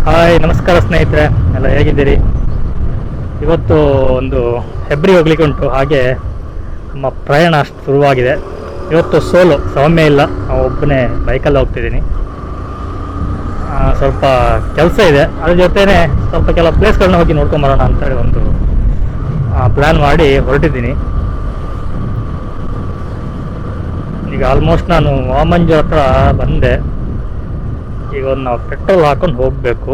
Hi, ನಮಸ್ಕಾರ ಸ್ನೇಹಿತರೆ, ಎಲ್ಲ ಹೇಗಿದ್ದೀರಿ? ಇವತ್ತು ಒಂದು ಹೆಬ್ರಿ ಹೋಗ್ಲಿಕ್ಕೆ ಉಂಟು. ಹಾಗೆ ನಮ್ಮ ಪ್ರಯಾಣ ಅಷ್ಟು ಶುರುವಾಗಿದೆ. ಇವತ್ತು ಸೋಲೋ, ಸೌಮ್ಯ ಇಲ್ಲ, ನಾವು ಒಬ್ಬನೇ ಬೈಕಲ್ಲಿ ಹೋಗ್ತಿದ್ದೀನಿ. ಸ್ವಲ್ಪ ಕೆಲಸ ಇದೆ, ಅದ್ರ ಜೊತೆನೇ ಸ್ವಲ್ಪ ಕೆಲವು ಪ್ಲೇಸ್ಗಳನ್ನ ಹೋಗಿ ನೋಡ್ಕೊಂಬರೋಣ ಅಂತೇಳಿ ಒಂದು ಪ್ಲ್ಯಾನ್ ಮಾಡಿ ಹೊರಟಿದ್ದೀನಿ. ಈಗ ಆಲ್ಮೋಸ್ಟ್ ನಾನು ವಾಮಂಜು ಹತ್ರ ಬಂದೆ. ಈಗ ಒಂದು ನಾವು ಪೆಟ್ರೋಲ್ ಹಾಕೊಂಡು ಹೋಗಬೇಕು.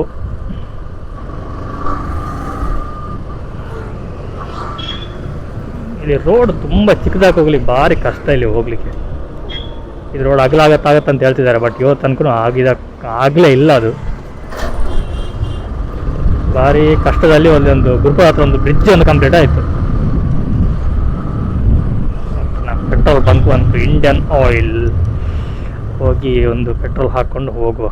ಇಲ್ಲಿ ರೋಡ್ ತುಂಬ ಚಿಕ್ಕದಾಗಿ ಹೋಗ್ಲಿಕ್ಕೆ ಭಾರಿ ಕಷ್ಟ ಇಲ್ಲಿ ಹೋಗ್ಲಿಕ್ಕೆ. ಇದು ರೋಡ್ ಅಗಲಾಗತ್ತಾಗತ್ತೆ ಅಂತ ಹೇಳ್ತಿದ್ದಾರೆ, ಬಟ್ ಇವತ್ತು ತನಕ ಆಗಲೇ ಇಲ್ಲ. ಅದು ಭಾರಿ ಕಷ್ಟದಲ್ಲಿ ಒಂದೊಂದು ಗುರುಪುರ ಹತ್ರ ಒಂದು ಬ್ರಿಡ್ಜ್ ಒಂದು ಕಂಪ್ಲೀಟ್ ಆಯಿತು. ಪೆಟ್ರೋಲ್ ಬಂಕ್ ಬಂತು, ಇಂಡಿಯನ್ ಆಯಿಲ್. ಹೋಗಿ ಒಂದು ಪೆಟ್ರೋಲ್ ಹಾಕ್ಕೊಂಡು ಹೋಗುವ.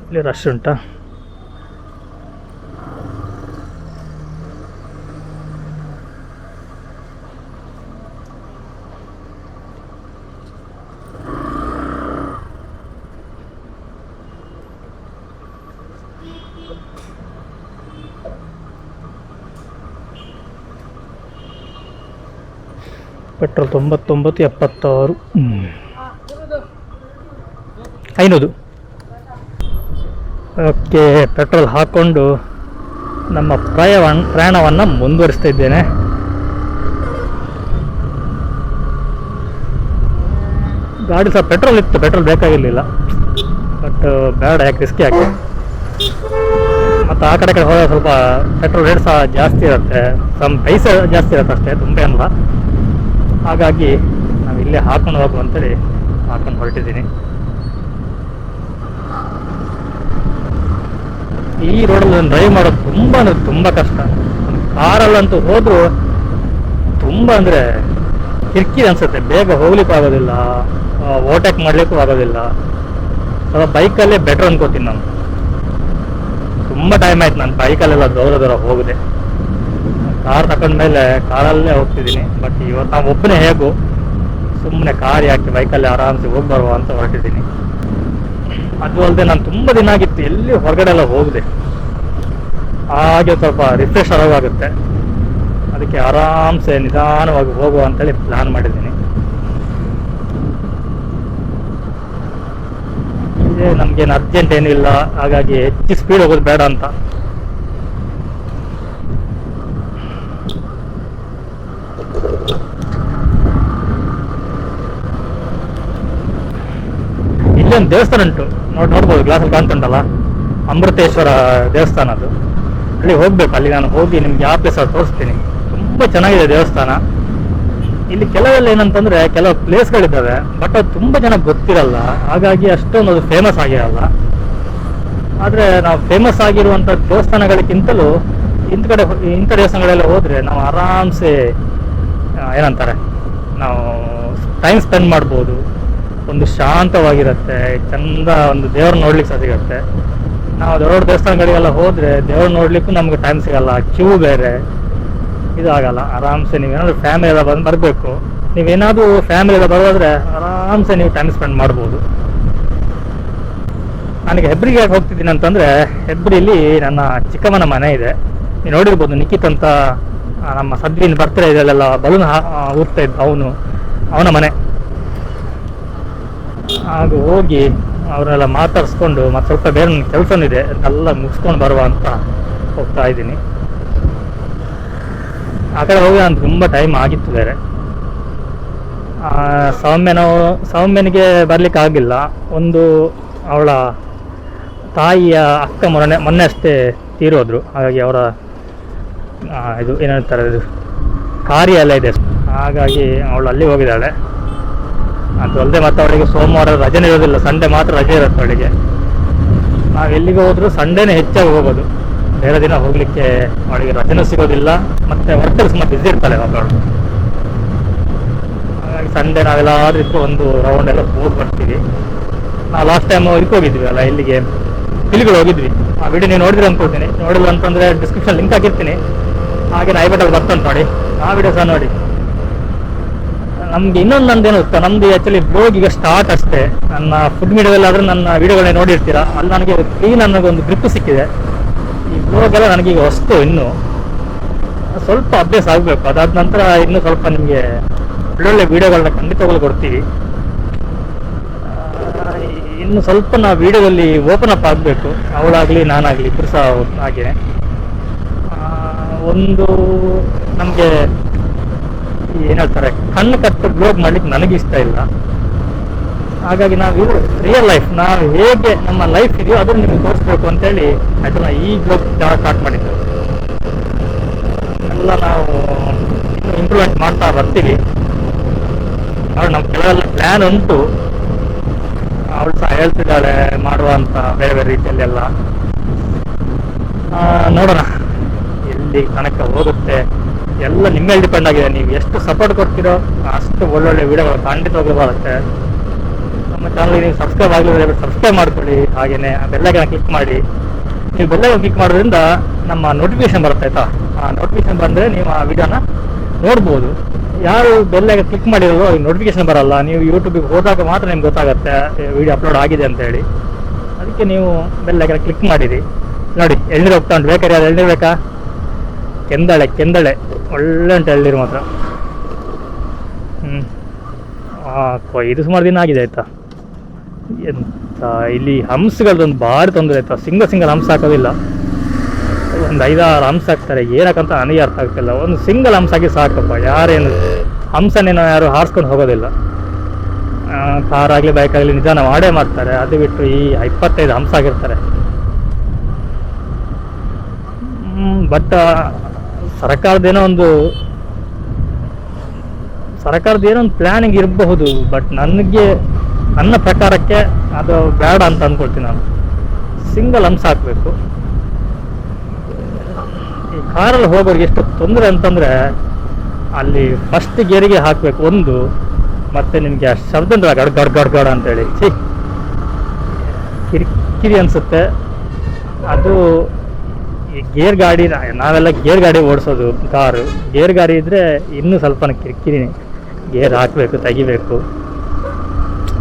ಇಲ್ಲಿ ರಶ್ ಉಂಟಾ? ಪೆಟ್ರೋಲ್ 99.76 500. ಓಕೆ, ಪೆಟ್ರೋಲ್ ಹಾಕ್ಕೊಂಡು ನಮ್ಮ ಪ್ರಯಾಣವನ್ನು ಮುಂದುವರಿಸ್ತಾ ಇದ್ದೇನೆ. ಗಾಡಿ ಸ್ವಲ್ಪ ಪೆಟ್ರೋಲ್ ಇತ್ತು, ಪೆಟ್ರೋಲ್ ಬೇಕಾಗಿರಲಿಲ್ಲ, ಬಟ್ ಬೇಡ, ಯಾಕೆ ರಿಸ್ಕಿ ಆಗಿ. ಮತ್ತು ಆ ಕಡೆ ಹೋದಾಗ ಸ್ವಲ್ಪ ಪೆಟ್ರೋಲ್ ರೇಟ್ ಸಹ ಜಾಸ್ತಿ ಇರುತ್ತೆ, ಪೈಸೆ ಜಾಸ್ತಿ ಇರುತ್ತೆ ಅಷ್ಟೇ, ತುಂಬ ಏನಲ್ಲ. ಹಾಗಾಗಿ ನಾವು ಇಲ್ಲೇ ಹಾಕೊಂಡು ಹೋಗುವ ಅಂತೇಳಿ ಹಾಕೊಂಡು ಹೊರಟಿದ್ದೀನಿ. ಈ ರೋಡಲ್ಲಿ ಡ್ರೈವ್ ಮಾಡೋದು ತುಂಬ ಅಂದರೆ ತುಂಬ ಕಷ್ಟ. ಕಾರಲ್ಲಂತೂ ಹೋದರೂ ತುಂಬ ಅಂದರೆ ಕಿರಿಕಿರಿ ಅನಿಸುತ್ತೆ. ಬೇಗ ಹೋಗ್ಲಿಕ್ಕೂ ಆಗೋದಿಲ್ಲ, ಓವರ್ಟೇಕ್ ಮಾಡಲಿಕ್ಕೂ ಆಗೋದಿಲ್ಲ. ಸ್ವಲ್ಪ ಬೈಕಲ್ಲೇ ಬೆಟ್ರ್ ಅನ್ಕೋತೀನಿ ನಾನು. ತುಂಬ ಟೈಮ್ ಆಯ್ತು ನಾನು ಬೈಕಲ್ಲೆಲ್ಲ ದೂರ ಹೋಗಿದೆ. ಕಾರ್ ತಗೊಂಡ್ಮೇಲೆ ಕಾರಲ್ಲೇ ಹೋಗ್ತಿದ್ದೀನಿ. ಬಟ್ ಇವತ್ತು ನಾವು ಒಬ್ಬನೇ ಹೇಗೂ ಸುಮ್ಮನೆ ಕಾರ್ ಯಾಕೆ, ಬೈಕಲ್ಲಿ ಆರಾಮ್ಸೆ ಹೋಗಿ ಬರುವ ಅಂತ ಹೊರಟಿದ್ದೀನಿ. ಅದು ಅಲ್ಲದೆ ನಾನು ತುಂಬ ದಿನ ಆಗಿತ್ತು ಎಲ್ಲಿ ಹೊರಗಡೆ ಎಲ್ಲ ಹೋಗಿದೆ. ಹಾಗೆ ಸ್ವಲ್ಪ ರಿಫ್ರೆಶ್ ಆಗುತ್ತೆ. ಅದಕ್ಕೆ ಆರಾಮ್ಸೆ ನಿಧಾನವಾಗಿ ಹೋಗುವ ಅಂತೇಳಿ ಪ್ಲಾನ್ ಮಾಡಿದ್ದೀನಿ. ನಮ್ಗೇನು ಅರ್ಜೆಂಟ್ ಏನಿಲ್ಲ, ಹಾಗಾಗಿ ಹೆಚ್ಚು ಸ್ಪೀಡ್ ಹೋಗೋದು ಬೇಡ ಅಂತ. ಇಲ್ಲೊಂದು ದೇವಸ್ಥಾನ ಉಂಟು, ನೋಡ್ಬೋದು, ಗ್ಲಾಸಲ್ಲಿ ಕಾಣ್ತುಂಟಲ್ಲ, ಅಮೃತೇಶ್ವರ ದೇವಸ್ಥಾನ. ಅದು ಅಲ್ಲಿ ಹೋಗ್ಬೇಕು. ಅಲ್ಲಿ ನಾನು ಹೋಗಿ ನಿಮ್ಗೆ ಯಾವ ಪ್ಲೇಸ್ ಅದು ತೋರಿಸ್ತೀನಿ. ತುಂಬ ಚೆನ್ನಾಗಿದೆ ದೇವಸ್ಥಾನ. ಇಲ್ಲಿ ಕೆಲವೆಲ್ಲ ಏನಂತಂದ್ರೆ ಕೆಲವು ಪ್ಲೇಸ್ಗಳಿದ್ದಾವೆ, ಬಟ್ ಅದು ತುಂಬ ಜನ ಗೊತ್ತಿರಲ್ಲ, ಹಾಗಾಗಿ ಅಷ್ಟೊಂದು ಅದು ಫೇಮಸ್ ಆಗಿರಲ್ಲ. ಆದರೆ ನಾವು ಫೇಮಸ್ ಆಗಿರುವಂಥ ದೇವಸ್ಥಾನಗಳಿಗಿಂತಲೂ ಇಂಥ ದೇವಸ್ಥಾನಗಳೆಲ್ಲ ಹೋದರೆ ನಾವು ಆರಾಮ್ಸೆ ಏನಂತಾರೆ, ನಾವು ಟೈಮ್ ಸ್ಪೆಂಡ್ ಮಾಡ್ಬೋದು. ಒಂದು ಶಾಂತವಾಗಿರುತ್ತೆ, ಚಂದ ಒಂದು ದೇವ್ರ ನೋಡ್ಲಿಕ್ಕೆ ಸಹ ಸಿಗುತ್ತೆ. ನಾವು ದೊಡ್ಡ ದೇವಸ್ಥಾನಗಳಿಗೆಲ್ಲ ಹೋದರೆ ದೇವ್ರು ನೋಡ್ಲಿಕ್ಕೂ ನಮ್ಗೆ ಟೈಮ್ ಸಿಗಲ್ಲ, ಕ್ಯೂ ಬೇರೆ, ಇದಾಗಲ್ಲ. ಆರಾಮ್ಸೆ ನೀವೇನಾದ್ರೂ ಫ್ಯಾಮಿಲಿ ಎಲ್ಲ ಬರಬೇಕು, ನೀವೇನಾದರೂ ಫ್ಯಾಮಿಲಿ ಎಲ್ಲ ಬರೋದ್ರೆ ಆರಾಮ್ಸೆ ನೀವು ಟೈಮ್ ಸ್ಪೆಂಡ್ ಮಾಡ್ಬೋದು. ನನಗೆ ಹೆಬ್ರಿಗೆ ಯಾಕೆ ಹೋಗ್ತಿದ್ದೀನಿ ಅಂತಂದರೆ, ಹೆಬ್ರಿಲಿ ನನ್ನ ಚಿಕ್ಕಮ್ಮನ ಮನೆ ಇದೆ. ನೀವು ನೋಡಿರ್ಬೋದು, ನಿಖಿತ್ ಅಂತ ನಮ್ಮ ಸದ್ವಿನ್ ಬರ್ತ್ಡೇ ಇದೆಲ್ಲ ಬಲೂನ್ ಊರ್ತಾ ಇದ್ದ ಅವನ ಮನೆ. ಆಗ ಹೋಗಿ ಅವರೆಲ್ಲ ಮಾತಾಡಿಸ್ಕೊಂಡು ಮತ್ತೆ ಸ್ವಲ್ಪ ಬೇರೆ ನನ್ನ ಕೆಲಸನೂ ಇದೆ, ಎಲ್ಲ ಮುಗಿಸ್ಕೊಂಡು ಬರುವ ಅಂತ ಹೋಗ್ತಾ ಇದ್ದೀನಿ. ಆ ಕಡೆ ಹೋಗಿ ನಾನು ತುಂಬ ಟೈಮ್ ಆಗಿತ್ತು ಬೇರೆ. ಸೌಮ್ಯನಿಗೆ ಬರ್ಲಿಕ್ಕೆ ಆಗಿಲ್ಲ. ಒಂದು ಅವಳ ತಾಯಿಯ ಅಕ್ಕ ಮೊನ್ನೆ ಅಷ್ಟೇ ತೀರೋದ್ರು. ಹಾಗಾಗಿ ಅವರ ಇದು ಏನಂತಾರೆ, ಇದು ಕಾರ್ಯ ಎಲ್ಲ ಇದೆ, ಹಾಗಾಗಿ ಅವಳು ಅಲ್ಲಿ ಹೋಗಿದ್ದಾಳೆ. ಅದು ಅಲ್ಲದೆ ಮತ್ತೆ ಅವಳಿಗೆ ಸೋಮವಾರ ರಜೆ ಇರೋದಿಲ್ಲ, ಸಂಡೇ ಮಾತ್ರ ರಜೆ ಇರುತ್ತೆ ಅವಳಿಗೆ. ನಾವು ಎಲ್ಲಿಗೆ ಹೋದರೂ ಸಂಡೇನೇ ಹೆಚ್ಚಾಗಿ ಹೋಗೋದು, ಬೇರೆ ದಿನ ಹೋಗಲಿಕ್ಕೆ ಅವಳಿಗೆ ರಜೆನೂ ಸಿಗೋದಿಲ್ಲ. ಮತ್ತು ವರ್ಕಲ್ಲಿ ಸುಮ್ಮನೆ ಬಿಸಿ ಇರ್ತಾಳೆ ಮಕ್ಕಳು. ಹಾಗಾಗಿ ಸಂಡೇ ನಾವೆಲ್ಲಾದ್ರೂ ಇತ್ತು ಒಂದು ರೌಂಡ್ ಎಲ್ಲ ಹೋಗಿ ಬರ್ತೀವಿ. ನಾವು ಲಾಸ್ಟ್ ಟೈಮ್ ಇದಕ್ಕೆ ಹೋಗಿದ್ವಿ ಅಲ್ಲ, ಇಲ್ಲಿಗೆ ಪಿಲಿಗಳು ಹೋಗಿದ್ವಿ. ಆ ವಿಡಿಯೋ ನೀವು ನೋಡಿದ್ರೆ ಅನ್ಕೊಳ್ತೀನಿ. ನೋಡಿಲ್ಲ ಅಂತಂದರೆ ಡಿಸ್ಕ್ರಿಪ್ಷನ್ ಲಿಂಕ್ ಹಾಕಿರ್ತೀನಿ. ಹಾಗೆ ಐಬಟಲ್ಲಿ ಬರ್ತಂತ ನೋಡಿ, ಆ ವಿಡಿಯೋ ಸಹ ನೋಡಿ. ನಮ್ಗೆ ಇನ್ನೊಂದು ನಂದೇನು ಗೊತ್ತಾ, ನಮ್ದು ಆ್ಯಕ್ಚುಲಿ ಬ್ಲಾಗ್ ಈಗ ಸ್ಟಾರ್ಟ್ ಅಷ್ಟೇ. ನನ್ನ ಫುಡ್ ಮೀಡಿಯಾದಲ್ಲಿ ಆದ್ರೆ ನನ್ನ ವಿಡಿಯೋಗಳನ್ನ ನೋಡಿರ್ತೀರಾ, ಅಲ್ಲಿ ನನಗೆ ನನಗೊಂದು ಗ್ರಿಪ್ ಸಿಕ್ಕಿದೆ. ಈ ಬ್ಲಾಗ್ ಎಲ್ಲ ನನಗೀಗ ಹೊಸ್ತು, ಇನ್ನು ಸ್ವಲ್ಪ ಅಭ್ಯಾಸ ಆಗಬೇಕು. ಅದಾದ ನಂತರ ಇನ್ನೂ ಸ್ವಲ್ಪ ನಿಮಗೆ ಒಳ್ಳೊಳ್ಳೆ ವಿಡಿಯೋಗಳನ್ನ ಖಂಡಿತವಾಗ್ಲೂ ಕೊಡ್ತೀವಿ. ಇನ್ನು ಸ್ವಲ್ಪ ನಾವು ವಿಡಿಯೋದಲ್ಲಿ ಓಪನ್ ಅಪ್ ಆಗಬೇಕು, ಅವಳಾಗಲಿ ನಾನಾಗಲಿ ಇಬ್ಬರು ಸಹ ಹಾಗೆ. ಒಂದು ನಮಗೆ ಏನು ಹೇಳ್ತಾರೆ, ಕಣ್ಣು ಕಟ್ಟು ಬ್ಲಾಗ್ ಮಾಡ್ಲಿಕ್ಕೆ ನನಗೆ ಇಷ್ಟ ಇಲ್ಲ. ಹಾಗಾಗಿ ನಾವು ರಿಯಲ್ ಲೈಫ್, ನಾವು ಹೇಗೆ ನಮ್ಮ ಲೈಫ್ ಇದೆಯೋ ಅದನ್ನು ನಿಮಗೆ ತೋರಿಸ್ಬೇಕು ಅಂತೇಳಿ ಅದನ್ನು ಈ ಬ್ಲಾಗ್ ಸ್ಟಾರ್ಟ್ ಮಾಡಿದ್ದು. ಎಲ್ಲ ನಾವು ಇನ್ನೂ ಇಂಪ್ರೂವ್ಮೆಂಟ್ ಮಾಡ್ತಾ ಬರ್ತೀವಿ. ಅವ್ರು ನಮ್ಮ ಕೆಲವೆಲ್ಲ ಪ್ಲ್ಯಾನ್ ಉಂಟು, ಅವಳು ಸಹ ಹೇಳ್ತಿದ್ದಾಳೆ ಮಾಡುವ ಅಂತ ಬೇರೆ ಬೇರೆ ರೀತಿಯಲ್ಲೆಲ್ಲ. ನೋಡೋಣ ಎಲ್ಲಿ ತನಕ ಹೋಗುತ್ತೆ, ಎಲ್ಲ ನಿಮ್ಮ ಮೇಲೆ ಡಿಪೆಂಡ್ ಆಗಿದೆ. ನೀವು ಎಷ್ಟು ಸಪೋರ್ಟ್ ಕೊಡ್ತೀರೋ ಅಷ್ಟು ಒಳ್ಳೊಳ್ಳೆ ವಿಡಿಯೋಗಳು ಖಂಡಿತವಾಗ್ಲೂ ಬರುತ್ತೆ. ನಮ್ಮ ಚಾನಲ್ಗೆ ನೀವು ಸಬ್ಸ್ಕ್ರೈಬ್ ಆಗಲಿದ್ರೆ ಸಬ್ಸ್ಕ್ರೈಬ್ ಮಾಡ್ಕೊಳ್ಳಿ. ಹಾಗೆಯೇ ಬೆಲ್ಲೈಕನ್ನ ಕ್ಲಿಕ್ ಮಾಡಿ. ನೀವು ಬೆಲ್ಲೈಕನ್ನ ಕ್ಲಿಕ್ ಮಾಡೋದ್ರಿಂದ ನಮ್ಮ ನೋಟಿಫಿಕೇಶನ್ ಬರುತ್ತೆ ಆಯ್ತಾ. ಆ ನೋಟಿಫಿಕೇಶನ್ ಬಂದರೆ ನೀವು ಆ ವಿಡಿಯೋನ ನೋಡ್ಬೋದು. ಯಾರು ಬೆಲ್ಲೈಕನ್ನ ಕ್ಲಿಕ್ ಮಾಡಿರೋ ಅವ್ರಿಗೆ ನೋಟಿಫಿಕೇಶನ್ ಬರಲ್ಲ. ನೀವು ಯೂಟ್ಯೂಬಿಗೆ ಹೋದಾಗ ಮಾತ್ರ ನಿಮ್ಗೆ ಗೊತ್ತಾಗುತ್ತೆ ವಿಡಿಯೋ ಅಪ್ಲೋಡ್ ಆಗಿದೆ ಅಂತೇಳಿ. ಅದಕ್ಕೆ ನೀವು ಬೆಲ್ಲೈಕನ್ನ ಕ್ಲಿಕ್ ಮಾಡಿರಿ. ನೋಡಿ ಎಳ್ನೀರು ಹೋಗ್ತಾ ಉಂಟು, ಬೇಕಾದ್ರೆ ಅದು ಎಳ್ನೀರು ಬೇಕಾ? ಕೆಂದಳೆ ಒಳ್ಳೆ ಉಂಟು ಎಳ್ನೀರು ಮಾತ್ರ. ಇದು ಸುಮಾರು ದಿನ ಆಗಿದೆ ಆಯ್ತಾ. ಎಂತ ಇಲ್ಲಿ ಹಂಸಗಳದೊಂದು ಭಾರಿ ತೊಂದರೆ ಆಯ್ತಾ. ಸಿಂಗಲ್ ಹಂಸ ಹಾಕೋದಿಲ್ಲ, ಒಂದು 5-6 ಹಂಸ ಹಾಕ್ತಾರೆ. ಏನಕ್ಕಂತ ನನಗೆ ಅರ್ಥ ಆಗ್ತಿಲ್ಲ. ಒಂದು ಸಿಂಗಲ್ ಹಂಸ ಹಾಕಿ ಸಾಕಪ್ಪ. ಯಾರೇನು ಹಂಸನೇನೋ ಯಾರು ಹಾರಿಸ್ಕೊಂಡು ಹೋಗೋದಿಲ್ಲ. ಕಾರ್ ಆಗಲಿ ಬೈಕ್ ಆಗಲಿ ನಿಧಾನ ಮಾಡೇ ಮಾಡ್ತಾರೆ. ಅದು ಬಿಟ್ಟು ಈ 25 ಹಂಸ ಆಗಿರ್ತಾರೆ. ಬಟ್ ಸರ್ಕಾರದ್ದೇನೋ ಒಂದು ಪ್ಲ್ಯಾನಿಂಗ್ ಇರಬಹುದು. ಬಟ್ ನನ್ನ ಪ್ರಕಾರಕ್ಕೆ ಅದು ಬೇಡ ಅಂತ ಅಂದ್ಕೊಳ್ತೀನಿ ನಾನು. ಸಿಂಗಲ್ ಹಂಸ ಹಾಕಬೇಕು. ಈ ಕಾರಲ್ಲಿ ಹೋಗೋರಿಗೆ ಎಷ್ಟು ತೊಂದರೆ ಅಂತಂದರೆ, ಅಲ್ಲಿ ಫಸ್ಟ್ ಗೇರಿಗೆ ಹಾಕಬೇಕು ಒಂದು, ಮತ್ತು ನಿಮಗೆ ಅಷ್ಟು ಶಬ್ದ ಗಡ್ ಗಡ್ ಗಡ್ ಗಡ್ ಅಂತೇಳಿ ಕಿರಿಕಿರಿ ಅನಿಸುತ್ತೆ. ಅದು ಈ ಗೇರ್ ಗಾಡಿ, ನಾವೆಲ್ಲ ಗೇರ್ ಗಾಡಿ ಓಡಿಸೋದು, ಕಾರು ಗೇರ್ ಗಾಡಿ ಇದ್ದರೆ ಇನ್ನೂ ಸ್ವಲ್ಪ ಕಿರಿಕಿರಿನೇ. ಗೇರ್ ಹಾಕಬೇಕು, ತೆಗಿಬೇಕು.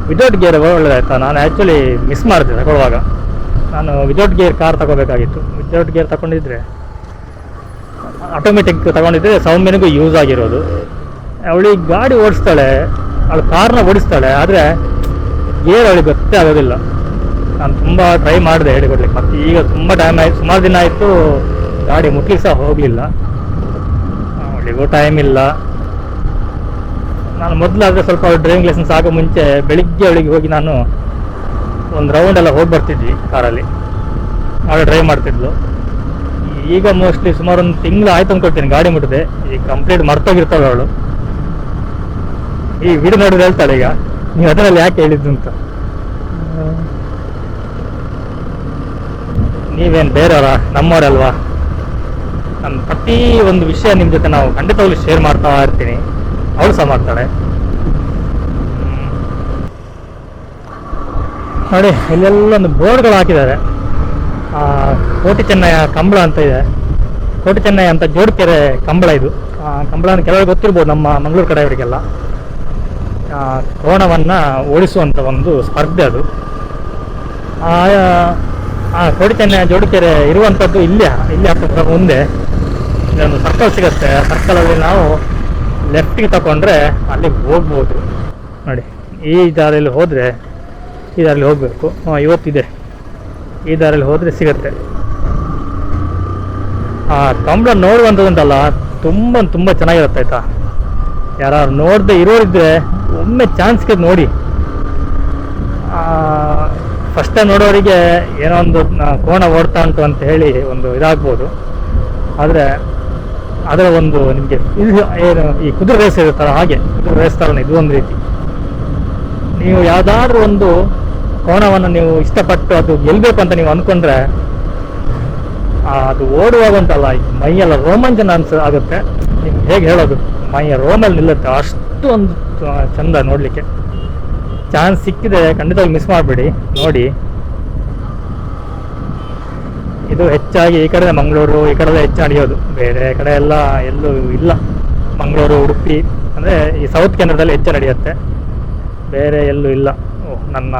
ವಿದೌಟ್ ಗೇರ್ ಒಳ್ಳೆದಾಯ್ತಾ. ನಾನು ಆ್ಯಕ್ಚುಲಿ ಮಿಸ್ ಮಾಡಿದೆ ತಗೊಳ್ಳುವಾಗ. ನಾನು ವಿದೌಟ್ ಗೇರ್ ಕಾರ್ ತಗೋಬೇಕಾಗಿತ್ತು. ವಿದೌಟ್ ಗೇರ್ ತಗೊಂಡಿದ್ರೆ, ಆಟೋಮೆಟಿಕ್ ತಗೊಂಡಿದ್ರೆ ಸೌಮ್ಯನಿಗೂ ಯೂಸ್ ಆಗಿರೋದು. ಅವಳಿಗೆ ಗಾಡಿ ಓಡಿಸ್ತಾಳೆ, ಅವಳು ಕಾರ್ನ ಓಡಿಸ್ತಾಳೆ, ಆದರೆ ಗೇರ್ ಅವಳಿಗೆ ಗೊತ್ತೇ ಆಗೋದಿಲ್ಲ. ನಾನು ತುಂಬ ಟ್ರೈ ಮಾಡಿದೆ ಹೇಳಿಕೊಡ್ಲಿಕ್ಕೆ. ಮತ್ತು ಈಗ ತುಂಬ ಟೈಮ್ ಆಯಿತು, ಸುಮಾರು ದಿನ ಆಯಿತು ಗಾಡಿ ಮುಟ್ಲಿಕ್ಕೆ ಸಹ ಹೋಗಲಿಲ್ಲ. ಅವಳಿಗೂ ಟೈಮ್ ಇಲ್ಲ. ನಾನು ಮೊದಲಾದರೆ ಸ್ವಲ್ಪ ಡ್ರೈವಿಂಗ್ ಲೈಸೆನ್ಸ್ ಆಗೋ ಮುಂಚೆ ಬೆಳಿಗ್ಗೆ ಅವಳಿಗೆ ಹೋಗಿ ನಾನು ಒಂದು ರೌಂಡ್ ಎಲ್ಲ ಹೋಗಿ ಬರ್ತಿದ್ವಿ ಕಾರಲ್ಲಿ. ಅವಳು ಡ್ರೈವ್ ಮಾಡ್ತಿದ್ಲು. ಈಗ ಮೋಸ್ಟ್ಲಿ ಸುಮಾರು ಒಂದು ತಿಂಗಳು ಆಯ್ತು ಅಂದ್ಕೊಳ್ತೀನಿ ಗಾಡಿ ಮುಟ್ಟಿದೆ. ಈಗ ಕಂಪ್ಲೀಟ್ ಮರ್ತೋಗಿರ್ತಾಳೆ ಅವಳು. ಈ ವಿಡಿಯೋ ನೋಡಿದ್ರೆ ಹೇಳ್ತಾಳೆ ಈಗ, ನೀವು ಅದರಲ್ಲಿ ಯಾಕೆ ಹೇಳಿದ್ದು ಅಂತ. ನೀವೇನು ಬೇರೆಯವರ, ನಮ್ಮವರಲ್ವಾ? ನಾನು ಪ್ರತಿ ಒಂದು ವಿಷಯ ನಿಮ್ಮ ಜೊತೆ ನಾವು ಖಂಡಿತವಾಗ್ಲೂ ಶೇರ್ ಮಾಡ್ತಾ ಇರ್ತೀನಿ. ಅವಳು ಸಹ ಮಾಡ್ತಾಳೆ. ನೋಡಿ ಇಲ್ಲೆಲ್ಲ ಒಂದು ಬೋರ್ಡ್ಗಳು ಹಾಕಿದ್ದಾರೆ. ಕೋಟಿ ಚೆನ್ನಯ್ಯ ಕಂಬಳ ಅಂತ ಇದೆ. ಕೋಟಿ ಚೆನ್ನಯ್ಯ ಅಂತ ಜೋಡ್ಕೆರೆ ಕಂಬಳ ಇದು. ಕಂಬಳ ಅಂತ ಕೆಲವರು ಗೊತ್ತಿರ್ಬೋದು ನಮ್ಮ ಮಂಗಳೂರು ಕಡೆಯವರಿಗೆಲ್ಲ. ಕೋಣವನ್ನು ಓಡಿಸುವಂಥ ಒಂದು ಸ್ಪರ್ಧೆ ಅದು. ಕೋಟಿ ಚೆನ್ನಯ್ಯ ಜೋಡಿಕೆರೆ ಇರುವಂಥದ್ದು ಇಲ್ಲಿ ಹತ್ತಿರ ಮುಂದೆ ಇದೊಂದು ಸರ್ಕಲ್ ಸಿಗುತ್ತೆ. ಸರ್ಕಲಲ್ಲಿ ನಾವು ಲೆಫ್ಟಿಗೆ ತಗೊಂಡ್ರೆ ಅಲ್ಲಿಗೆ ಹೋಗ್ಬೋದು. ನೋಡಿ ಈ ದಾರಿಯಲ್ಲಿ ಹೋದರೆ, ಈ ದಾರಿಯಲ್ಲಿ ಹೋಗಬೇಕು. ಇವತ್ತಿದೆ, ಈ ದಾರಿಯಲ್ಲಿ ಹೋದರೆ ಸಿಗುತ್ತೆ. ಕಂಬಳ ನೋಡುವಂಥದ್ದುಂಟಲ್ಲ, ತುಂಬ ಚೆನ್ನಾಗಿರುತ್ತೆ ಆಯಿತಾ. ಯಾರು ನೋಡದೆ ಇರೋರಿದ್ದರೆ ಒಮ್ಮೆ ಚಾನ್ಸ್ಗೆ ನೋಡಿ. ಫಸ್ಟ್ ಟೈಮ್ ನೋಡೋರಿಗೆ ಏನೋ ಒಂದು ಕೋಣ ಓಡ್ತಾ ಉಂಟು ಅಂತ ಹೇಳಿ ಒಂದು ಇದಾಗ್ಬೋದು. ಆದರೆ ಅದರ ಒಂದು ನಿಮಗೆ ಇದು ಏನು ಈ ಕುದುರೆ ರೇಸ್ ಇರುತ್ತಲ್ಲ, ಹಾಗೆ ಕುದುರೆ ರೇಸ್ ಥರನೇ ಇದು ಒಂದು ರೀತಿ. ನೀವು ಯಾವುದಾದ್ರೂ ಒಂದು ಕೋಣವನ್ನು ನೀವು ಇಷ್ಟಪಟ್ಟು ಅದು ಗೆಲ್ಲಬೇಕು ಅಂತ ನೀವು ಅಂದ್ಕೊಂಡ್ರೆ, ಅದು ಓಡುವಾಗ ಉಂಟಲ್ಲ ಮೈಯೆಲ್ಲ ರೋಮಾಂಚನ ಆಗುತ್ತೆ. ನಿಮ್ಗೆ ಹೇಗೆ ಹೇಳೋದು, ಮೈಯ ರೋಮಲ್ಲಿ ನಿಲ್ಲುತ್ತೆ. ಅಷ್ಟು ಒಂದು ಚಂದ ನೋಡಲಿಕ್ಕೆ. ಚಾನ್ಸ್ ಸಿಕ್ಕಿದೆ, ಖಂಡಿತವಾಗಿ ಮಿಸ್ ಮಾಡಬೇಡಿ, ನೋಡಿ. ಇದು ಹೆಚ್ಚಾಗಿ ಈ ಕಡೆ ಮಂಗಳೂರು ಈ ಕಡೆ ಹೆಚ್ಚು ನಡೆಯೋದು, ಬೇರೆ ಕಡೆ ಎಲ್ಲ ಎಲ್ಲೂ ಇಲ್ಲ. ಮಂಗಳೂರು, ಉಡುಪಿ ಅಂದರೆ ಈ ಸೌತ್ ಕೇಂದ್ರದಲ್ಲಿ ಹೆಚ್ಚು ನಡೆಯುತ್ತೆ, ಬೇರೆ ಎಲ್ಲೂ ಇಲ್ಲ. ನನ್ನ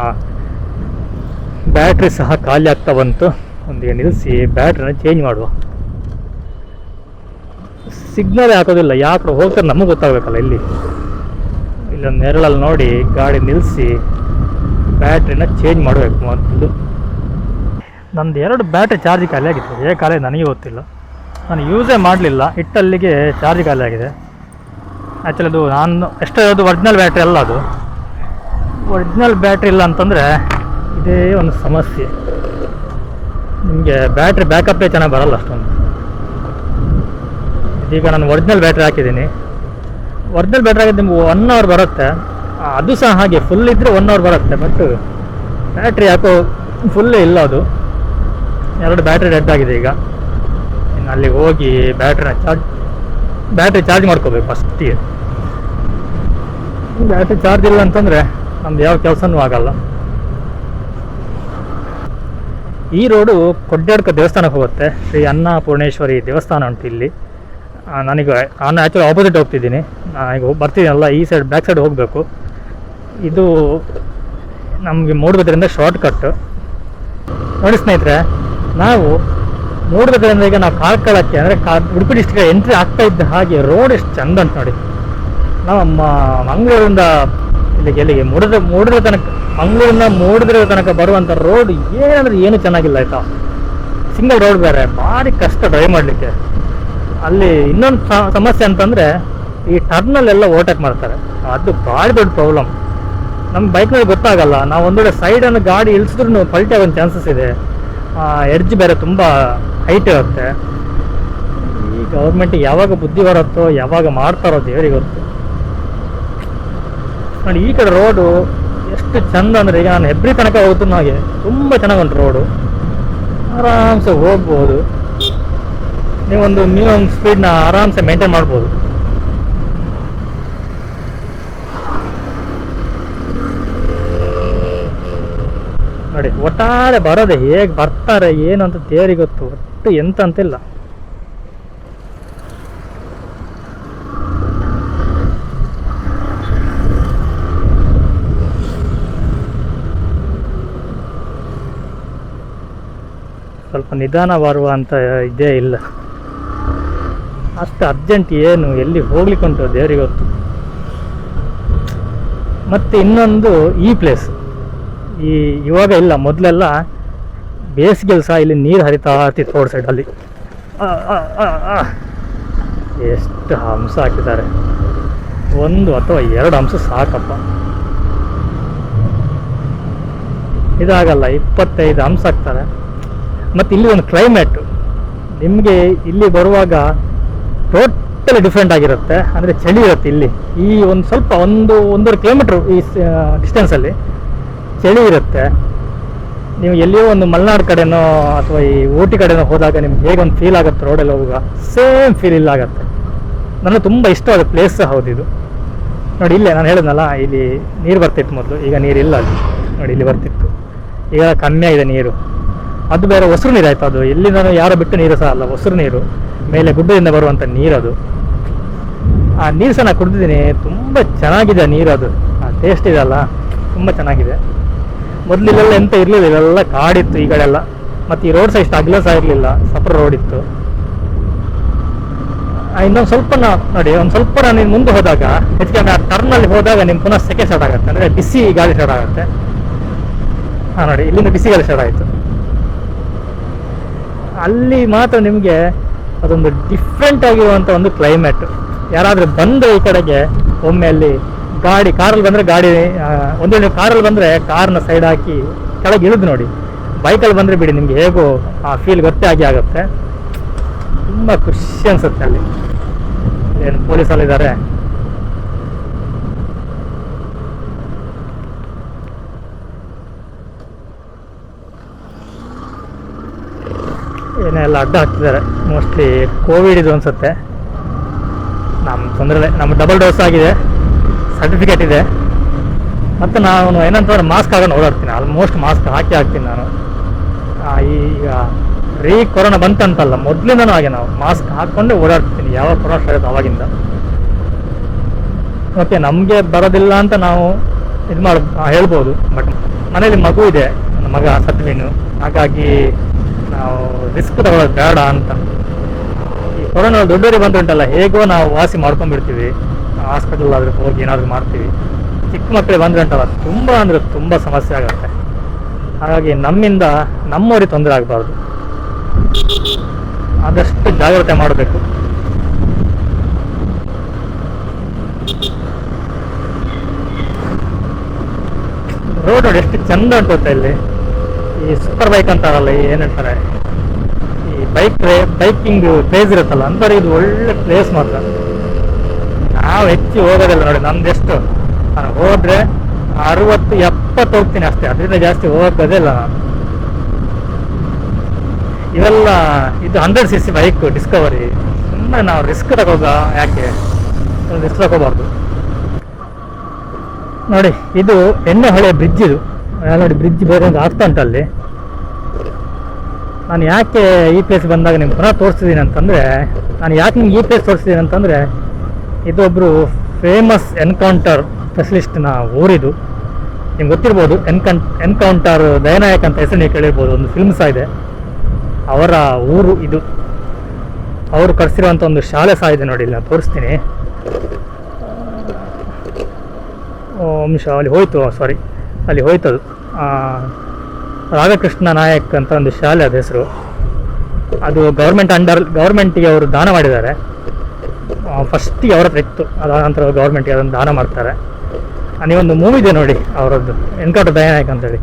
ಬ್ಯಾಟ್ರಿ ಸಹ ಖಾಲಿ ಆಗ್ತಾ ಬಂತು. ಒಂದಿಗೆ ನಿಲ್ಲಿಸಿ ಬ್ಯಾಟ್ರಿನ ಚೇಂಜ್ ಮಾಡುವ. ಸಿಗ್ನಲ್ ಹಾಕೋದಿಲ್ಲ, ಯಾಕೆ ಹೋಗ್ತಾರೆ ನಮಗೆ ಗೊತ್ತಾಗಬೇಕಲ್ಲ. ಇಲ್ಲೊಂದು ನೆರಳಲ್ಲಿ ನೋಡಿ ಗಾಡಿ ನಿಲ್ಲಿಸಿ ಬ್ಯಾಟ್ರಿನ ಚೇಂಜ್ ಮಾಡಬೇಕು ಮೊದಲು. ನಂದು 2 ಬ್ಯಾಟ್ರಿ ಚಾರ್ಜ್ ಖಾಲಿ ಆಗಿತ್ತು, ಹೇಗೆ ಖಾಲಿ ನನಗೆ ಗೊತ್ತಿಲ್ಲ. ನಾನು ಯೂಸೇ ಮಾಡಲಿಲ್ಲ, ಇಟ್ಟಲ್ಲಿಗೆ ಚಾರ್ಜ್ ಖಾಲಿ ಆಗಿದೆ. ಆ್ಯಕ್ಚುಲಿ ಅದು ನಾನು ಎಷ್ಟೋ ಅದು ಒರಿಜಿನಲ್ ಬ್ಯಾಟ್ರಿ ಅಲ್ಲ, ಅದು ಒರಿಜಿನಲ್ ಬ್ಯಾಟ್ರಿ ಇಲ್ಲ ಅಂತಂದರೆ ಇದೇ ಒಂದು ಸಮಸ್ಯೆ. ನಿಮಗೆ ಬ್ಯಾಟ್ರಿ ಬ್ಯಾಕಪ್ಪೇ ಚೆನ್ನಾಗಿ ಬರಲ್ಲ ಅಷ್ಟೊಂದು. ಈಗ ನಾನು ಒರಿಜಿನಲ್ ಬ್ಯಾಟ್ರಿ ಹಾಕಿದ್ದೀನಿ. ಒರಿಜಿನಲ್ ಬ್ಯಾಟ್ರಿ ಹಾಕಿದ್ದು ನಿಮ್ಗೆ 1 ಅವರ್ ಬರುತ್ತೆ, ಅದು ಸಹ ಹಾಗೆ ಫುಲ್ ಇದ್ದರೆ 1 ಅವರ್ ಬರುತ್ತೆ. ಬಟ್ ಬ್ಯಾಟ್ರಿ ಯಾಕೋ ಫುಲ್ಲೇ ಇಲ್ಲ, ಅದು 2 ಬ್ಯಾಟ್ರಿ ಡೆಡ್ ಆಗಿದೆ. ಈಗ ಇನ್ನು ಅಲ್ಲಿ ಹೋಗಿ ಬ್ಯಾಟ್ರಿ ಚಾರ್ಜ್ ಮಾಡ್ಕೋಬೇಕು ಫಸ್ಟಿಗೆ. ಬ್ಯಾಟ್ರಿ ಚಾರ್ಜ್ ಇಲ್ಲ ಅಂತಂದರೆ ನಮ್ದು ಯಾವ ಕೆಲಸನೂ ಆಗಲ್ಲ. ಈ ರೋಡು ಕೊಡ್ಯಾಡ್ಕ ದೇವಸ್ಥಾನಕ್ಕೆ ಹೋಗುತ್ತೆ. ಶ್ರೀ ಅನ್ನಪೂರ್ಣೇಶ್ವರಿ ದೇವಸ್ಥಾನ ಉಂಟು ಇಲ್ಲಿ. ನಾನು ಆ್ಯಕ್ಚುಲಿ ಆಪೋಸಿಟ್ ಹೋಗ್ತಿದ್ದೀನಿ. ಈಗ ಬರ್ತಿದ್ದೀನಲ್ಲ, ಈ ಸೈಡ್ ಬ್ಯಾಕ್ ಸೈಡ್ ಹೋಗಬೇಕು. ಇದು ನಮಗೆ ಮೂಡುಬಿದ್ರೆಯಿಂದ ಶಾರ್ಟ್ ಕಟ್ಟು. ನೋಡಿ ಸ್ನೇಹಿತರೆ, ನಾವು ಮೂಡುಬಿದ್ರೆಯಿಂದ ಈಗ ನಾವು ಕಾರ್ಕಳಕ್ಕೆ ಅಂದರೆ ಉಡುಪಿ ಡಿಸ್ಟ್ರಿಕ್ಟ್ ಎಂಟ್ರಿ ಆಗ್ತಾ ಇದ್ದ ಹಾಗೆ ರೋಡ್ ಎಷ್ಟು ಚಂದ ಅಂತ ನೋಡಿ. ನಾವು ಮಂಗಳೂರಿಂದ ಎಲ್ಲಿಗೆ ಮೂಡಿದ್ರೆ ತನಕ, ಮಂಗಳೂರಿಂದ ಮೂಡಿದ್ರೆ ತನಕ ಬರುವಂಥ ರೋಡ್ ಏನಂದ್ರೆ ಏನು ಚೆನ್ನಾಗಿಲ್ಲ ಆಯಿತಾ. ಸಿಂಗಲ್ ರೋಡ್ ಬೇರೆ, ಭಾರಿ ಕಷ್ಟ ಡ್ರೈವ್ ಮಾಡಲಿಕ್ಕೆ. ಅಲ್ಲಿ ಇನ್ನೊಂದು ಸಮಸ್ಯೆ ಅಂತಂದರೆ ಈ ಟರ್ನಲ್ಲೆಲ್ಲ ಓವರ್ಟೇಕ್ ಮಾಡ್ತಾರೆ, ಅದು ಭಾರಿ ದೊಡ್ಡ ಪ್ರಾಬ್ಲಮ್. ನಮ್ಮ ಬೈಕ್ನಲ್ಲಿ ಗೊತ್ತಾಗಲ್ಲ. ನಾವು ಒಂದೊಳ್ಳೆ ಸೈಡನ್ನು ಗಾಡಿ ಇಳಿಸಿದ್ರೂ ಪಲ್ಟಿ ಆಗೋ ಚಾನ್ಸಸ್ ಇದೆ. ಎಡ್ಜ್ ಬೇರೆ ತುಂಬ ಹೈಟ್ ಇರುತ್ತೆ. ಈ ಗೌರ್ಮೆಂಟಿಗೆ ಯಾವಾಗ ಬುದ್ಧಿ ಬರುತ್ತೋ, ಯಾವಾಗ ಮಾಡ್ತಾರೋ ದೇವರಿಗೆ ಗೊತ್ತು. ನೋಡಿ ಈ ಕಡೆ ರೋಡು ಎಷ್ಟು ಚಂದ ಅಂದರೆ, ಈಗ ನಾನು ಹೆಬ್ರಿ ತನಕ ಹೋಗ್ತು, ಹಾಗೆ ತುಂಬ ಚೆನ್ನಾಗಿ ಉಂಟು ರೋಡು, ಆರಾಮ್ಸೆ ಹೋಗ್ಬೋದು. ನೀವೊಂದು ಮಿನಿಮಮ್ ಸ್ಪೀಡ್ನ ಆರಾಮ್ಸೆ ಮೇಂಟೈನ್ ಮಾಡ್ಬೋದು. ನೋಡಿ ಒಟ್ಟಾರೆ ಬರೋದೆ ಹೇಗೆ ಬರ್ತಾರೆ ಏನು ಅಂತ ದೇವರಿಗೆ ಗೊತ್ತು. ಒಟ್ಟು ಎಂತ ಅಂತಿಲ್ಲ. ಸ್ವಲ್ಪ ನಿಧಾನ ಬರುವ ಅಂತ ಇದೇ ಇಲ್ಲ, ಅಷ್ಟು ಅರ್ಜೆಂಟ್ ಏನು, ಎಲ್ಲಿ ಹೋಗ್ಲಿಕ್ಕುಂಟು ದೇವರಿಗೆ ಗೊತ್ತು. ಮತ್ತು ಇನ್ನೊಂದು ಈ ಪ್ಲೇಸ್ ಇವಾಗ ಇಲ್ಲ, ಮೊದಲೆಲ್ಲ ಬೇಸಿಗೆಲ್ ಸಹ ಇಲ್ಲಿ ನೀರು ಹರಿತಾ ಇರ್ತಿತ್ತು ರೋಡ್ ಸೈಡಲ್ಲಿ. ಎಷ್ಟು ಹಂಸ ಹಾಕಿದ್ದಾರೆ, 1 ಅಥವಾ 2 ಹಂಸ ಸಾಕಪ್ಪ. ಇದಾಗಲ್ಲ, 25 ಹಂಸ ಹಾಕ್ತಾರೆ. ಮತ್ತು ಇಲ್ಲಿ ಒಂದು ಕ್ಲೈಮೇಟು ನಿಮಗೆ ಇಲ್ಲಿ ಬರುವಾಗ ಟೋಟಲಿ ಡಿಫ್ರೆಂಟ್ ಆಗಿರುತ್ತೆ. ಅಂದರೆ ಚಳಿ ಇರುತ್ತೆ ಇಲ್ಲಿ. ಈ ಒಂದು ಸ್ವಲ್ಪ 1-1.5 ಕಿಲೋಮೀಟ್ರ್ ಈ ಡಿಸ್ಟೆನ್ಸಲ್ಲಿ ಚಳಿ ಇರುತ್ತೆ. ನೀವು ಎಲ್ಲಿಯೋ ಒಂದು ಮಲೆನಾಡು ಕಡೆನೋ ಅಥವಾ ಈ ಊಟಿ ಕಡೆನೋ ಹೋದಾಗ ನಿಮ್ಗೆ ಹೇಗೆ ಒಂದು ಫೀಲ್ ಆಗುತ್ತೆ ರೋಡಲ್ಲಿ ಹೋಗುವಾಗ, ಸೇಮ್ ಫೀಲ್ ಇಲ್ಲ ಆಗುತ್ತೆ. ನನಗೆ ತುಂಬ ಇಷ್ಟವಾದ ಪ್ಲೇಸ್ ಹೌದು ಇದು. ನೋಡಿ ಇಲ್ಲೇ ನಾನು ಹೇಳಿದ್ನಲ್ಲ, ಇಲ್ಲಿ ನೀರು ಬರ್ತಿತ್ತು ಮೊದಲು, ಈಗ ನೀರಿಲ್ಲ ಅಲ್ಲಿ. ನೋಡಿ ಇಲ್ಲಿ ಬರ್ತಿತ್ತು, ಈಗ ಕಮ್ಮಿ ಆಗಿದೆ ನೀರು. ಅದು ಬೇರೆ ಹೊಸರು ನೀರು ಆಯಿತು. ಅದು ಎಲ್ಲಿಂದ ಯಾರೋ ಬಿಟ್ಟು ನೀರು ಸಹ ಅಲ್ಲ, ಹೊಸರು ನೀರು, ಮೇಲೆ ಗುಡ್ಡದಿಂದ ಬರುವಂಥ ನೀರದು. ಆ ನೀರು ಸಹ ನಾನು ಕುಡಿದಿದ್ದೀನಿ, ತುಂಬ ಚೆನ್ನಾಗಿದೆ ನೀರು. ಅದು ಟೇಸ್ಟ್ ಇದೆ ಅಲ್ಲ, ತುಂಬ ಚೆನ್ನಾಗಿದೆ. ಮೊದಲು ಇಲ್ಲೆಲ್ಲ ಎಂತ ಇರಲಿಲ್ಲ, ಇವೆಲ್ಲ ಕಾಡಿತ್ತು ಈ ಕಡೆ ಎಲ್ಲ. ಮತ್ತು ಈ ರೋಡ್ ಸಹ ಇಷ್ಟು ಅಗಲ ಸಹ ಇರಲಿಲ್ಲ, ಸಪರ ರೋಡ್ ಇತ್ತು. ಇನ್ನೊಂದು ಸ್ವಲ್ಪ ನೋಡಿ, ಒಂದು ಸ್ವಲ್ಪ ನೀವು ಮುಂದೆ ಹೋದಾಗ ಹೆಚ್ಚಿಗೆ ಆ ಟರ್ನಲ್ಲಿ ಹೋದಾಗ ನಿಮ್ಗೆ ಪುನಃ ಸೆಕೆ ಸ್ಟಾರ್ಟ್ ಆಗುತ್ತೆ, ಅಂದರೆ ಬಿಸಿ ಗಾಳಿ ಸ್ಟಾರ್ಟ್ ಆಗುತ್ತೆ. ನೋಡಿ ಇಲ್ಲಿಂದ ಬಿಸಿ ಗಾಳಿ ಸ್ಟಾರ್ಟ್ ಆಯಿತು. ಅಲ್ಲಿ ಮಾತ್ರ ನಿಮಗೆ ಅದೊಂದು ಡಿಫ್ರೆಂಟ್ ಆಗಿರುವಂಥ ಒಂದು ಕ್ಲೈಮೇಟ್. ಯಾರಾದರೂ ಬಂದರೆ ಈ ಕಡೆಗೆ ಒಮ್ಮೆ ಅಲ್ಲಿ ಕಾರಲ್ಲಿ ಬಂದರೆ ಒಂದು ನೀವು ಕಾರಲ್ಲಿ ಬಂದರೆ ಕಾರ್ನ ಸೈಡ್ ಹಾಕಿ ಕೆಳಗೆ ಇಳಿದು ನೋಡಿ. ಬೈಕಲ್ಲಿ ಬಂದರೆ ಬಿಡಿ, ನಿಮ್ಗೆ ಹೇಗೋ ಆ ಫೀಲ್ ಗೊತ್ತೇ ಆಗುತ್ತೆ. ತುಂಬ ಖುಷಿ ಅನಿಸುತ್ತೆ. ಅಲ್ಲಿ ಏನು ಪೊಲೀಸಲ್ಲಿದ್ದಾರೆ. ಏನೆಲ್ಲ ಅಡ್ಡ ಹಾಕ್ತಿದ್ದಾರೆ, ಮೋಸ್ಟ್ಲಿ ಕೋವಿಡ್ ಇದು ಅನಿಸುತ್ತೆ. ನಮ್ಮ ತೊಂದರೆ, ನಮ್ಮ ಡಬಲ್ ಡೋಸ್ ಆಗಿದೆ, ಸರ್ಟಿಫಿಕೇಟ್ ಇದೆ. ಮತ್ತು ನಾನು ಏನಂತಂದ್ರೆ ಮಾಸ್ಕ್ ಹಾಕೊಂಡು ಓಡಾಡ್ತೀನಿ, ಆಲ್ಮೋಸ್ಟ್ ಮಾಸ್ಕ್ ಹಾಕ್ತೀನಿ ನಾನು. ಈಗ ಕೊರೋನಾ ಬಂತಂತಲ್ಲ, ಮೊದಲಿಂದನೂ ಹಾಗೆ ನಾವು ಮಾಸ್ಕ್ ಹಾಕ್ಕೊಂಡೆ ಓಡಾಡ್ತೀನಿ, ಯಾವಾಗ ಕೊರೋನಾ ಸ್ಟಾರ್ಟ್ ಆವಾಗಿಂದ. ಓಕೆ, ನಮಗೆ ಬರೋದಿಲ್ಲ ಅಂತ ನಾವು ಇದು ಹೇಳ್ಬೋದು. ಬಟ್ ಮನೇಲಿ ಮಗು ಇದೆ, ನನ್ನ ಮಗ ಸತ್ವಿನು, ಹಾಗಾಗಿ ನಾವು ರಿಸ್ಕ್ ತಗೊಳ್ಳೋದು ಬೇಡ ಅಂತ. ಈ ಕೊರೋನಾ ದೊಡ್ಡವರಿಗೆ ಬಂದುಂಟಲ್ಲ, ಹೇಗೋ ನಾವು ವಾಸಿ ಮಾಡ್ಕೊಂಡ್ಬಿಡ್ತೀವಿ, ಹಾಸ್ಪಿಟಲ್ ಆದ್ರೆ ಹೋಗಿ ಏನಾದರೂ ಮಾಡ್ತೀವಿ. ಚಿಕ್ಕ ಮಕ್ಕಳಿಗೆ ಬಂದುಂಟಲ್ಲ, ತುಂಬ ಅಂದರೆ ತುಂಬ ಸಮಸ್ಯೆ ಆಗುತ್ತೆ. ಹಾಗಾಗಿ ನಮ್ಮಿಂದ ನಮ್ಮವ್ರಿಗೆ ತೊಂದರೆ ಆಗಬಾರ್ದು, ಆದಷ್ಟು ಜಾಗ್ರತೆ ಮಾಡಬೇಕು. ರೋಡ್ ನೋಡಿ ಎಷ್ಟು ಚಂದ ಉಂಟು ಇಲ್ಲಿ. ಈ ಸೂಪರ್ ಬೈಕ್ ಅಂತಾರಲ್ಲ, ಈ ಏನಂತಾರೆ, ಈ ಬೈಕಿಂಗ್ ಪ್ಲೇಸ್ ಇರುತ್ತಲ್ಲ, ಅಂತಾರೆ ಇದು ಒಳ್ಳೆ ಪ್ಲೇಸ್ ಮಾತ್ರ. ನಾವು ಹೆಚ್ಚು ಹೋಗೋದಿಲ್ಲ ನೋಡಿ, ನಮ್ದೆಷ್ಟು ನಾನು ಹೋದ್ರೆ 60-70 ಹೋಗ್ತೀನಿ ಅಷ್ಟೇ, ಅದರಿಂದ ಜಾಸ್ತಿ ಹೋಗೋದಿಲ್ಲ ನಾನು. ಇವೆಲ್ಲ ಇದು 100cc ಬೈಕ್ ಡಿಸ್ಕವರಿ, ಸುಮ್ಮನೆ ನಾವು ರಿಸ್ಕ್ ತಗೋಗ, ಯಾಕೆ ರಿಸ್ಕ್ ತಗೋಬಾರ್ದು. ನೋಡಿ ಇದು ಎಣ್ಣೆಹೊಳೆ ಬ್ರಿಡ್ಜ್, ಇದು ನೋಡಿ ಬ್ರಿಡ್ಜ್ ಬೇರೆ ಒಂದು ಆಗ್ತಾ ಉಂಟು ಅಲ್ಲಿ. ನಾನು ಯಾಕೆ ಈ ಪ್ಲೇಸ್ ಬಂದಾಗ ನಿಮ್ಗೆ ಪುನಃ ತೋರಿಸ್ತಿದ್ದೀನಿ ಅಂತಂದರೆ, ನಾನು ಯಾಕೆ ನಿಮ್ಗೆ ಈ ಪ್ಲೇಸ್ ತೋರಿಸ್ತಿದ್ದೀನಿ ಅಂತಂದರೆ, ಇದೊಬ್ಬರು ಫೇಮಸ್ ಎನ್ಕೌಂಟರ್ ಸ್ಪೆಷಲಿಸ್ಟ್ನ ಊರಿದು. ನಿಮ್ಗೆ ಗೊತ್ತಿರ್ಬೋದು, ಎನ್ಕೌಂಟರ್ ದಯನಾಯಕ್ ಅಂತ ಹೆಸರು ನೀವು ಕೇಳಿರ್ಬೋದು, ಒಂದು ಫಿಲ್ಮ್ ಸಹ ಇದೆ. ಅವರ ಊರು ಇದು. ಅವರು ಕಟ್ಸಿರುವಂಥ ಒಂದು ಶಾಲೆ ಸಹ ಇದೆ ನೋಡಿ, ಇಲ್ಲಿ ನಾನು ತೋರಿಸ್ತೀನಿ. ಅಲ್ಲಿ ಹೋಯ್ತು, ಸಾರಿ ಅಲ್ಲಿ ಹೋಯ್ತದು. ರಾಧಾಕೃಷ್ಣ ನಾಯಕ್ ಅಂತ ಒಂದು ಶಾಲೆ, ಅದು ಹೆಸರು. ಅದು ಗೌರ್ಮೆಂಟಿಗೆ ಅವರು ದಾನ ಮಾಡಿದ್ದಾರೆ. ಫಸ್ಟಿಗೆ ಅವ್ರ ಹತ್ರ ಇತ್ತು, ಅದಾದ ನಂತರ ಗೌರ್ಮೆಂಟ್ಗೆ ಅದನ್ನು ದಾನ ಮಾಡ್ತಾರೆ. ನೀವೊಂದು ಮೂವಿ ಇದೆ ನೋಡಿ ಅವರದ್ದು, ಎನ್ಕೌಂಟರ್ ದಯನಾಯಕ್ ಅಂತೇಳಿ.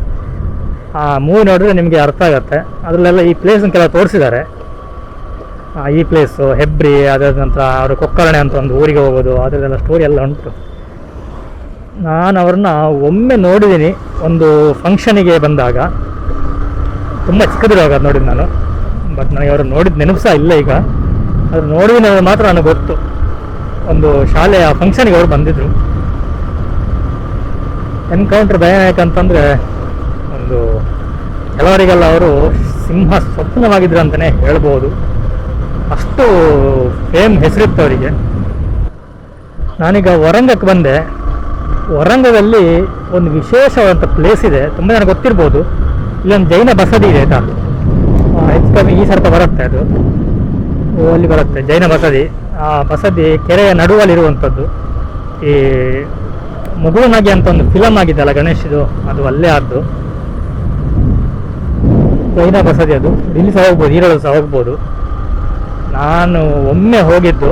ಆ ಮೂವಿ ನೋಡಿದ್ರೆ ನಿಮಗೆ ಅರ್ಥ ಆಗುತ್ತೆ. ಅದರಲ್ಲೆಲ್ಲ ಈ ಪ್ಲೇಸನ್ನು ಕೆಲವು ತೋರಿಸಿದ್ದಾರೆ. ಈ ಪ್ಲೇಸು ಹೆಬ್ರಿ, ಅದಾದ ನಂತರ ಅವರು ಕೊಕ್ಕರಣೆ ಅಂತ ಒಂದು ಊರಿಗೆ ಹೋಗೋದು, ಅದರಲ್ಲೆಲ್ಲ ಸ್ಟೋರಿ ಎಲ್ಲ ಉಂಟು. ನಾನು ಅವ್ರನ್ನ ಒಮ್ಮೆ ನೋಡಿದ್ದೀನಿ, ಒಂದು ಫಂಕ್ಷನಿಗೆ ಬಂದಾಗ. ತುಂಬ ಚಿಕ್ಕದಿರುವಾಗ ನೋಡಿದ್ದು ನಾನು, ಬಟ್ ನನಗೆ ಅವರು ನೋಡಿದ ನೆನಪು ಸಹ ಇಲ್ಲ ಈಗ. ಅದು ನೋಡಿದ ಮಾತ್ರ ನನಗೆ ಗೊತ್ತು. ಒಂದು ಶಾಲೆಯ ಫಂಕ್ಷನಿಗೆ ಅವರು ಬಂದಿದ್ದರು. ಎನ್ಕೌಂಟರ್ ದಯನಾಯಕ್ ಅಂತಂದರೆ ಒಂದು ಕೆಲವರಿಗೆಲ್ಲ ಅವರು ಸಿಂಹ ಸ್ವಪ್ನವಾಗಿದ್ರು ಅಂತಲೇ ಹೇಳ್ಬೋದು, ಅಷ್ಟು ಹೆಸರಿತ್ತು ಅವರಿಗೆ. ನಾನೀಗ ವರಂಗಕ್ಕೆ ಬಂದೆ. ವರಂಗದಲ್ಲಿ ಒಂದು ವಿಶೇಷವಾದಂಥ ಪ್ಲೇಸ್ ಇದೆ, ತುಂಬ ನನಗೆ ಗೊತ್ತಿರ್ಬೋದು. ಇಲ್ಲೊಂದು ಜೈನ ಬಸದಿ ಇದೆ ಆಯಿತಾ, ಹೆಚ್ಚು ಕಮ್ಮಿ ಈ ಸರ್ತ ಬರುತ್ತೆ, ಅದು ಅಲ್ಲಿ ಬರುತ್ತೆ ಜೈನ ಬಸದಿ. ಆ ಬಸದಿ ಕೆರೆಯ ನಡುವಲ್ಲಿರುವಂಥದ್ದು. ಈ ಮುಗುಳುನಾಗಿ ಅಂತ ಒಂದು ಫಿಲಮ್ ಆಗಿದ್ದಲ್ಲ ಗಣೇಶದು, ಅದು ಅಲ್ಲೇ ಆದ್ದು ಜೈನ ಬಸದಿ. ಅದು ಇಲ್ಲಿ ಸಹ ಹೋಗ್ಬೋದು, ಈರಳು ಸಹ ಹೋಗ್ಬೋದು. ನಾನು ಒಮ್ಮೆ ಹೋಗಿದ್ದು,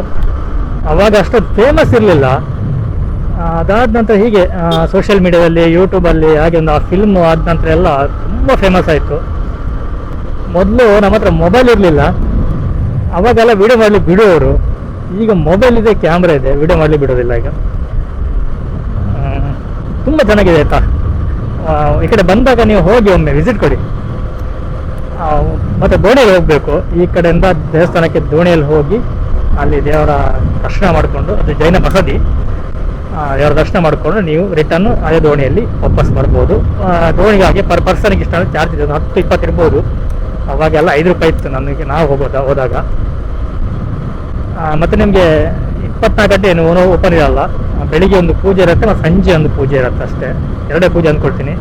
ಅವಾಗ ಅಷ್ಟೊಂದು ಫೇಮಸ್ ಇರಲಿಲ್ಲ. ಅದಾದ ನಂತರ ಹೀಗೆ ಸೋಷಿಯಲ್ ಮೀಡಿಯಾದಲ್ಲಿ, ಯೂಟ್ಯೂಬಲ್ಲಿ ಹಾಗೆ ಒಂದು ಆ ಫಿಲ್ಮ್ ಆದ ನಂತರ ಎಲ್ಲ ತುಂಬ ಫೇಮಸ್ ಆಯಿತು. ಮೊದಲು ನಮ್ಮ ಹತ್ರ ಮೊಬೈಲ್ ಇರಲಿಲ್ಲ, ಅವಾಗೆಲ್ಲ ವಿಡಿಯೋ ಮಾಡಲಿಕ್ಕೆ ಬಿಡುವವರು. ಈಗ ಮೊಬೈಲ್ ಇದೆ, ಕ್ಯಾಮ್ರಾ ಇದೆ, ವಿಡಿಯೋ ಮಾಡಲಿಕ್ಕೆ ಬಿಡೋದಿಲ್ಲ ಈಗ. ತುಂಬ ಚೆನ್ನಾಗಿದೆ ಆಯಿತಾ. ಈ ಕಡೆ ಬಂದಾಗ ನೀವು ಹೋಗಿ ಒಮ್ಮೆ ವಿಸಿಟ್ ಕೊಡಿ. ಮತ್ತು ದೋಣಿಯಲ್ಲಿ ಹೋಗಬೇಕು, ಈ ಕಡೆಯಿಂದ ದೇವಸ್ಥಾನಕ್ಕೆ ದೋಣಿಯಲ್ಲಿ ಹೋಗಿ ಅಲ್ಲಿ ದೇವರ ದರ್ಶನ ಮಾಡಿಕೊಂಡು, ಅದು ಜೈನ ಬಸದಿ, ದೇವರ ದರ್ಶನ ಮಾಡಿಕೊಂಡು ನೀವು ರಿಟರ್ನ್ ಅದೇ ದೋಣಿಯಲ್ಲಿ ವಾಪಸ್ ಬರ್ಬೋದು. ದೋಣಿಗಾಗಿ ಪರ್ ಪರ್ಸನ್ಗೆ ಇಷ್ಟ ಚಾರ್ಜ್ ಇದೆ, 10-20 ಇರ್ಬೋದು. ಅವಾಗೆಲ್ಲ 5 ರೂಪಾಯಿ ಇತ್ತು ನಾವು ಹೋದಾಗ. ಮತ್ತು ನಿಮಗೆ 24 ಗಂಟೆ ಏನು ಓಪನ್ ಇರಲ್ಲ. ಬೆಳಿಗ್ಗೆ ಒಂದು ಪೂಜೆ ಇರುತ್ತೆ, ಮತ್ತು ಸಂಜೆ ಒಂದು ಪೂಜೆ ಇರುತ್ತೆ ಅಷ್ಟೇ. 2 ಪೂಜೆ ಅಂದ್ಕೊಳ್ತೀನಿ.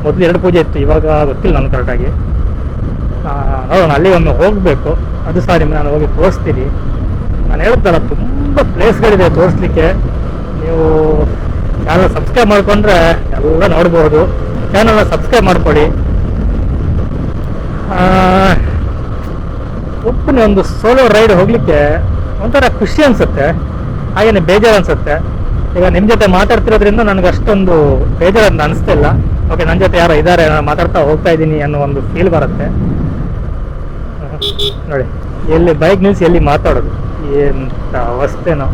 ಮೊದಲು 2 ಪೂಜೆ ಇತ್ತು, ಇವಾಗ ಗೊತ್ತಿಲ್ಲ ನನಗೆ ಕರೆಕ್ಟಾಗಿ. ನೋಡೋಣ, ಅಲ್ಲಿ ಒಮ್ಮೆ ಹೋಗಬೇಕು. ಅದು ಸಹ ನಿಮ್ಗೆ ನಾನು ಹೋಗಿ ತೋರಿಸ್ತೀನಿ. ನಾನು ಹೇಳ್ತಲ್ಲ, ತುಂಬ ಪ್ಲೇಸ್ಗಳಿದೆ ತೋರಿಸ್ಲಿಕ್ಕೆ. ನೀವು ಚಾನಲ್ ಸಬ್ಸ್ಕ್ರೈಬ್ ಮಾಡಿಕೊಂಡ್ರೆ ಎಲ್ಲ ನೋಡ್ಬೋದು. ಚಾನಲ್ನ ಸಬ್ಸ್ಕ್ರೈಬ್ ಮಾಡ್ಕೊಳ್ಳಿ. ಒಬ್ಬನೇ ಒಂದು ಸೋಲೋ ರೈಡ್ ಹೋಗಲಿಕ್ಕೆ ಒಂಥರ ಖುಷಿ ಅನಿಸುತ್ತೆ, ಹಾಗೇನೆ ಬೇಜಾರು ಅನಿಸುತ್ತೆ. ಈಗ ನಿಮ್ಮ ಜೊತೆ ಮಾತಾಡ್ತಿರೋದ್ರಿಂದ ನನಗೆ ಅಷ್ಟೊಂದು ಬೇಜಾರು ಅಂತ ಅನಿಸ್ತಿಲ್ಲ. ಓಕೆ, ನನ್ನ ಜೊತೆ ಯಾರೋ ಇದ್ದಾರೆ, ನಾನು ಮಾತಾಡ್ತಾ ಹೋಗ್ತಾ ಇದ್ದೀನಿ ಅನ್ನೋ ಒಂದು ಫೀಲ್ ಬರುತ್ತೆ. ನೋಡಿ, ಎಲ್ಲಿ ಬೈಕ್ ನಿಲ್ಲಿಸಿ ಎಲ್ಲಿ ಮಾತಾಡೋದು, ಎಂಥ ಅವಸ್ಥೆನೋ.